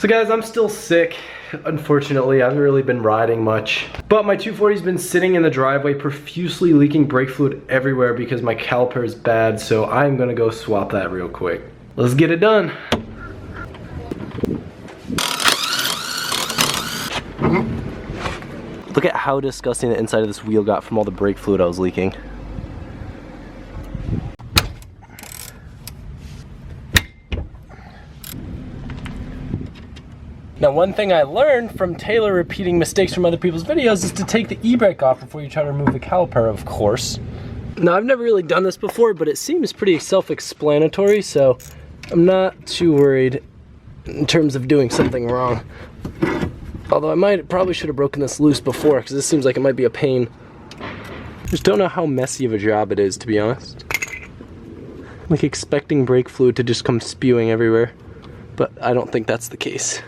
So guys, I'm still sick. Unfortunately, I haven't really been riding much. But my 240's been sitting in the driveway profusely leaking brake fluid everywhere because my caliper is bad, so I'm gonna go swap that real quick. Let's get it done. Look at how disgusting the inside of this wheel got from all the brake fluid I was leaking. Now, one thing I learned from Taylor repeating mistakes from other people's videos is to take the e-brake off before you try to remove the caliper, of course. Now, I've never really done this before, but it seems pretty self-explanatory, so I'm not too worried in terms of doing something wrong. Although I probably should have broken this loose before, because this seems like it might be a pain. Just don't know how messy of a job it is, to be honest. Like expecting brake fluid to just come spewing everywhere, but I don't think that's the case.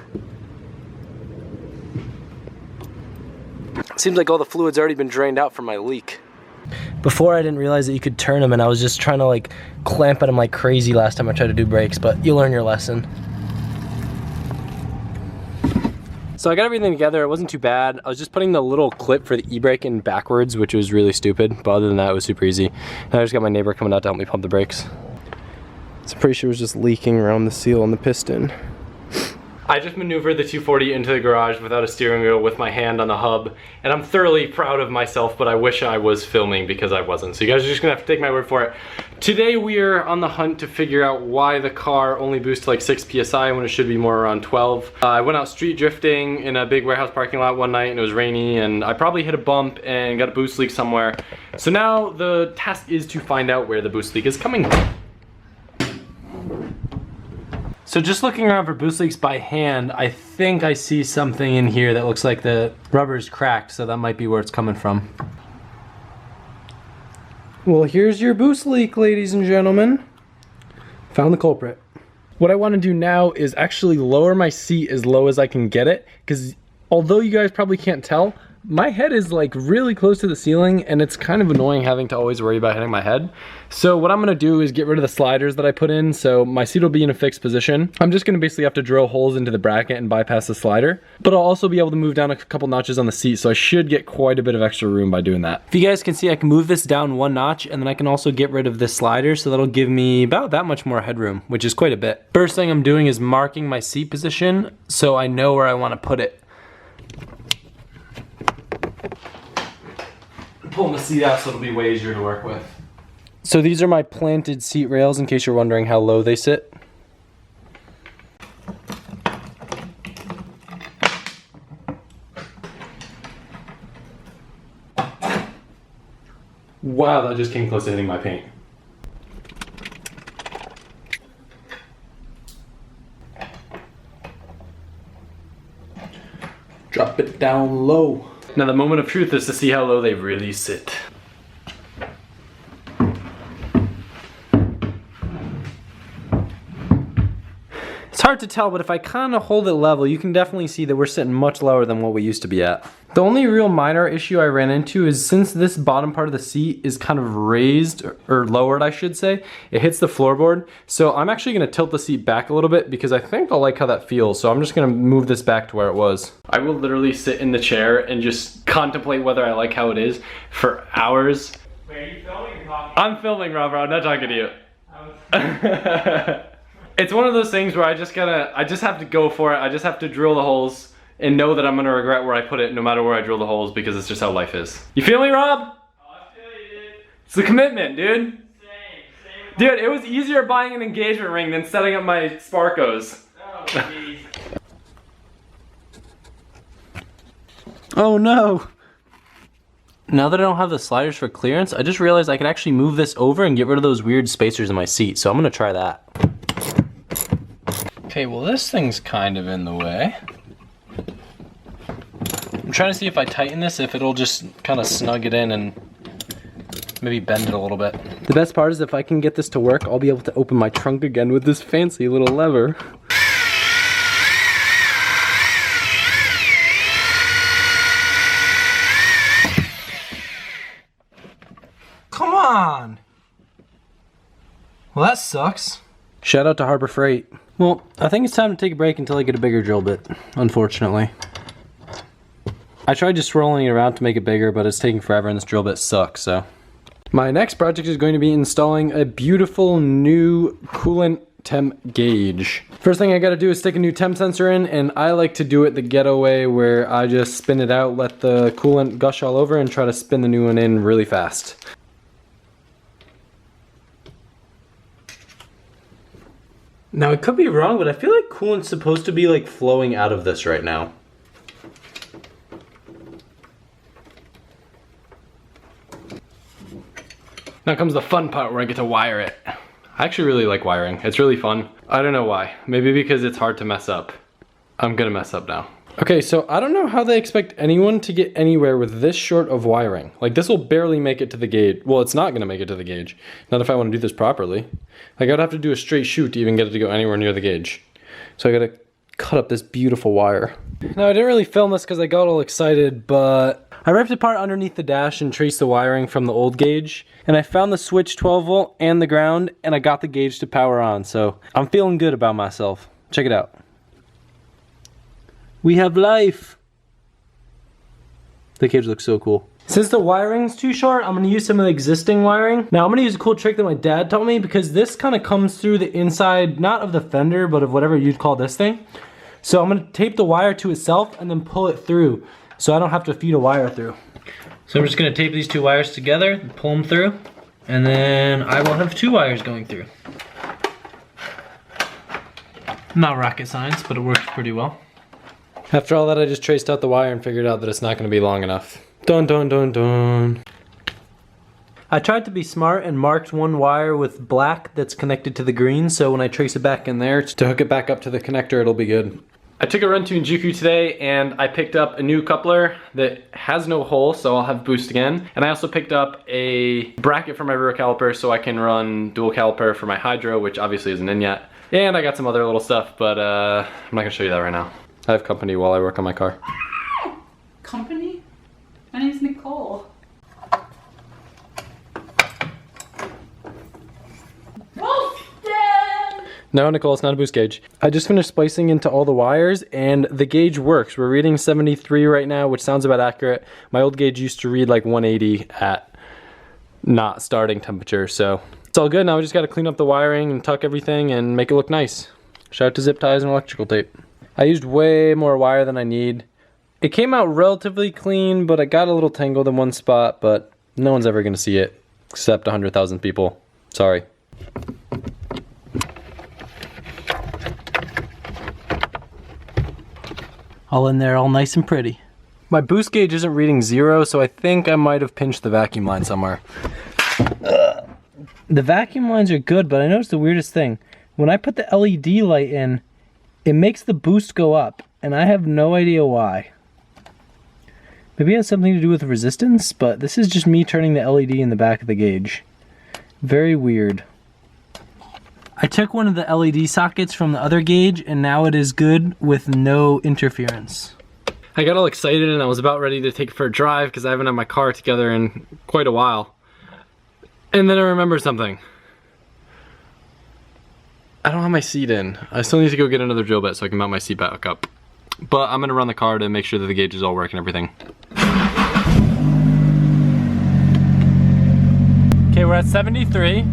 Seems like all the fluid's already been drained out from my leak. Before, I didn't realize that you could turn them, and I was just trying to like clamp at them like crazy last time I tried to do brakes, but you learn your lesson. So I got everything together. It wasn't too bad. I was just putting the little clip for the e-brake in backwards, which was really stupid, but other than that, it was super easy. And I just got my neighbor coming out to help me pump the brakes. So I'm pretty sure it was just leaking around the seal on the piston. I just maneuvered the 240 into the garage without a steering wheel with my hand on the hub, and I'm thoroughly proud of myself, but I wish I was filming because I wasn't. So you guys are just gonna have to take my word for it. Today we are on the hunt to figure out why the car only boosts like 6 PSI when it should be more around 12. I went out street drifting in a big warehouse parking lot one night and it was rainy, and I probably hit a bump and got a boost leak somewhere. So now the task is to find out where the boost leak is coming from. So just looking around for boost leaks by hand, I think I see something in here that looks like the rubber's cracked, so that might be where it's coming from. Well, here's your boost leak, ladies and gentlemen. Found the culprit. What I want to do now is actually lower my seat as low as I can get it, because although you guys probably can't tell, my head is like really close to the ceiling, and it's kind of annoying having to always worry about hitting my head. So what I'm gonna do is get rid of the sliders that I put in, so my seat will be in a fixed position. I'm just gonna basically have to drill holes into the bracket and bypass the slider, but I'll also be able to move down a couple notches on the seat, so I should get quite a bit of extra room by doing that. If you guys can see, I can move this down one notch, and then I can also get rid of this slider, so that'll give me about that much more headroom, which is quite a bit. First thing I'm doing is marking my seat position, so I know where I wanna put it. Pulling the seat out so it'll be way easier to work with. So these are my planted seat rails, in case you're wondering how low they sit. Wow, that just came close to hitting my paint. Drop it down low. Now the moment of truth is to see how low they really sit. It's hard to tell, but if I kind of hold it level, you can definitely see that we're sitting much lower than what we used to be at. The only real minor issue I ran into is since this bottom part of the seat is kind of raised, or lowered I should say, it hits the floorboard. So I'm actually gonna tilt the seat back a little bit because I think I'll like how that feels. So I'm just gonna move this back to where it was. I will literally sit in the chair and just contemplate whether I like how it is for hours. Wait, are you filming or talking? I'm filming, Robert, I'm not talking to you. It's one of those things where I just have to go for it. I just have to drill the holes and know that I'm gonna regret where I put it no matter where I drill the holes, because it's just how life is. You feel me, Rob? Oh, I feel you, dude. It's the commitment, dude. Same. Dude, it was easier buying an engagement ring than setting up my Sparkos. Oh, jeez. Oh no. Now that I don't have the sliders for clearance, I just realized I could actually move this over and get rid of those weird spacers in my seat, so I'm gonna try that. Okay, well this thing's kind of in the way. I'm trying to see if I tighten this, if it'll just kind of snug it in and maybe bend it a little bit. The best part is if I can get this to work, I'll be able to open my trunk again with this fancy little lever. Come on! Well, that sucks. Shout out to Harbor Freight. Well, I think it's time to take a break until I get a bigger drill bit, unfortunately. I tried just swirling it around to make it bigger, but it's taking forever and this drill bit sucks, so. My next project is going to be installing a beautiful new coolant temp gauge. First thing I gotta do is stick a new temp sensor in, and I like to do it the ghetto way where I just spin it out, let the coolant gush all over, and try to spin the new one in really fast. Now I could be wrong, but I feel like coolant's supposed to be like flowing out of this right now. Now comes the fun part where I get to wire it. I actually really like wiring. It's really fun. I don't know why. Maybe because it's hard to mess up. I'm gonna mess up now. Okay, so I don't know how they expect anyone to get anywhere with this short of wiring. Like, this will barely make it to the gauge. Well, it's not gonna make it to the gauge. Not if I wanna do this properly. Like, I'd have to do a straight shoot to even get it to go anywhere near the gauge. So I gotta cut up this beautiful wire. Now, I didn't really film this because I got all excited, but I ripped apart underneath the dash and traced the wiring from the old gauge, and I found the switch 12 volt and the ground, and I got the gauge to power on, so I'm feeling good about myself. Check it out. We have life. The gauge looks so cool. Since the wiring's too short, I'm gonna use some of the existing wiring. Now I'm gonna use a cool trick that my dad taught me, because this kind of comes through the inside, not of the fender, but of whatever you'd call this thing. So I'm gonna tape the wire to itself and then pull it through, so I don't have to feed a wire through. So I'm just gonna tape these two wires together and pull them through, and then I will have two wires going through. Not rocket science, but it works pretty well. After all that, I just traced out the wire and figured out that it's not gonna be long enough. Dun dun dun dun. I tried to be smart and marked one wire with black that's connected to the green, so when I trace it back in there to hook it back up to the connector, it'll be good. I took a run to Injuku today and I picked up a new coupler that has no hole, so I'll have boost again. And I also picked up a bracket for my rear caliper so I can run dual caliper for my hydro, which obviously isn't in yet. And I got some other little stuff, but I'm not gonna show you that right now. I have company while I work on my car. Company? My name's Nicole. No, Nicole, it's not a boost gauge. I just finished splicing into all the wires and the gauge works. We're reading 73 right now, which sounds about accurate. My old gauge used to read like 180 at not starting temperature, so it's all good. Now we just gotta clean up the wiring and tuck everything and make it look nice. Shout out to zip ties and electrical tape. I used way more wire than I need. It came out relatively clean, but I got a little tangled in one spot, but no one's ever gonna see it, except 100,000 people. Sorry. All in there, all nice and pretty. My boost gauge isn't reading 0, so I think I might have pinched the vacuum line somewhere. The vacuum lines are good, but I noticed the weirdest thing. When I put the LED light in, it makes the boost go up, and I have no idea why. Maybe it has something to do with resistance, but this is just me turning the LED in the back of the gauge. Very weird. I took one of the LED sockets from the other gauge, and now it is good with no interference. I got all excited and I was about ready to take it for a drive because I haven't had my car together in quite a while. And then I remembered something. I don't have my seat in. I still need to go get another drill bit so I can mount my seat back up. But I'm gonna run the car to make sure that the gauges all work and everything. Okay, we're at 73.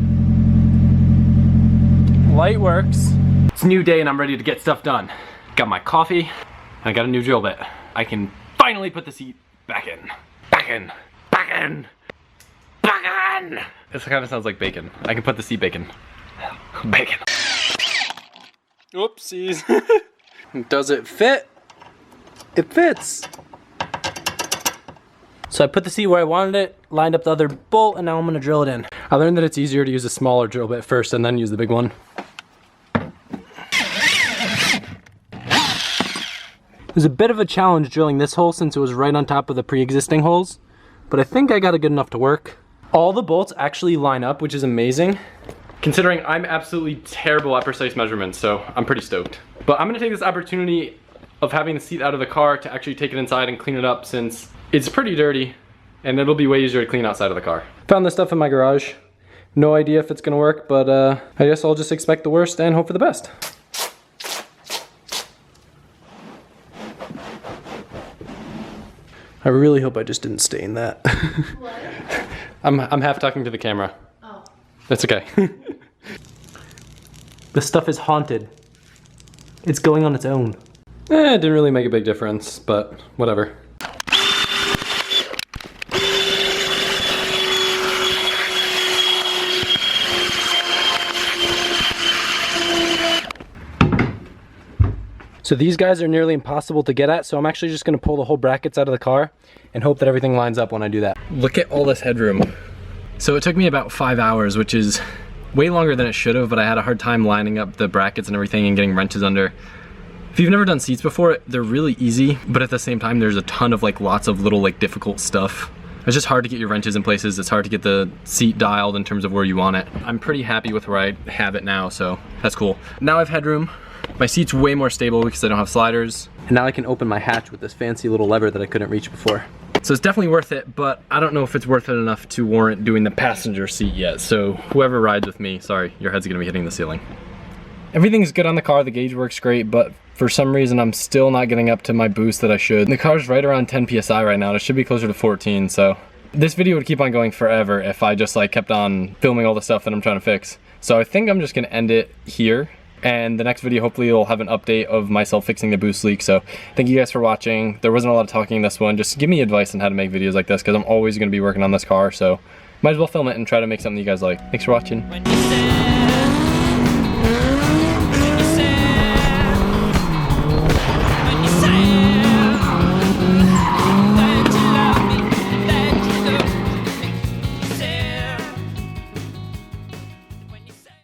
Light works. It's a new day and I'm ready to get stuff done. Got my coffee, I got a new drill bit. I can finally put the seat back in. Back in, back in, back in. This kind of sounds like bacon. I can put the seat bacon. Bacon. Oopsies. Does it fit? It fits. So I put the seat where I wanted it, lined up the other bolt, and now I'm gonna drill it in. I learned that it's easier to use a smaller drill bit first and then use the big one. It was a bit of a challenge drilling this hole since it was right on top of the pre-existing holes, but I think I got it good enough to work. All the bolts actually line up, which is amazing, considering I'm absolutely terrible at precise measurements, so I'm pretty stoked. But I'm gonna take this opportunity of having the seat out of the car to actually take it inside and clean it up since it's pretty dirty and it'll be way easier to clean outside of the car. Found this stuff in my garage. No idea if it's gonna work, but I guess I'll just expect the worst and hope for the best. I really hope I just didn't stain that. What? I'm half talking to the camera. Oh. That's okay. This stuff is haunted. It's going on its own. It didn't really make a big difference, but whatever. So these guys are nearly impossible to get at, so I'm actually just gonna pull the whole brackets out of the car and hope that everything lines up when I do that. Look at all this headroom. So it took me about 5 hours, which is way longer than it should have, but I had a hard time lining up the brackets and everything and getting wrenches under. If you've never done seats before, they're really easy, but at the same time, there's a ton of lots of little difficult stuff. It's just hard to get your wrenches in places. It's hard to get the seat dialed in terms of where you want it. I'm pretty happy with where I have it now, so that's cool. Now I have headroom. My seat's way more stable because I don't have sliders. And now I can open my hatch with this fancy little lever that I couldn't reach before. So it's definitely worth it, but I don't know if it's worth it enough to warrant doing the passenger seat yet. So whoever rides with me, sorry, your head's gonna be hitting the ceiling. Everything's good on the car, the gauge works great, but for some reason I'm still not getting up to my boost that I should. The car's right around 10 PSI right now, and it should be closer to 14, so. This video would keep on going forever if I just kept on filming all the stuff that I'm trying to fix. So I think I'm just gonna end it here. And the next video hopefully will have an update of myself fixing the boost leak. So thank you guys for watching. There wasn't a lot of talking in this one. Just give me advice on how to make videos like this because I'm always going to be working on this car. So might as well film it and try to make something you guys like. Thanks for watching.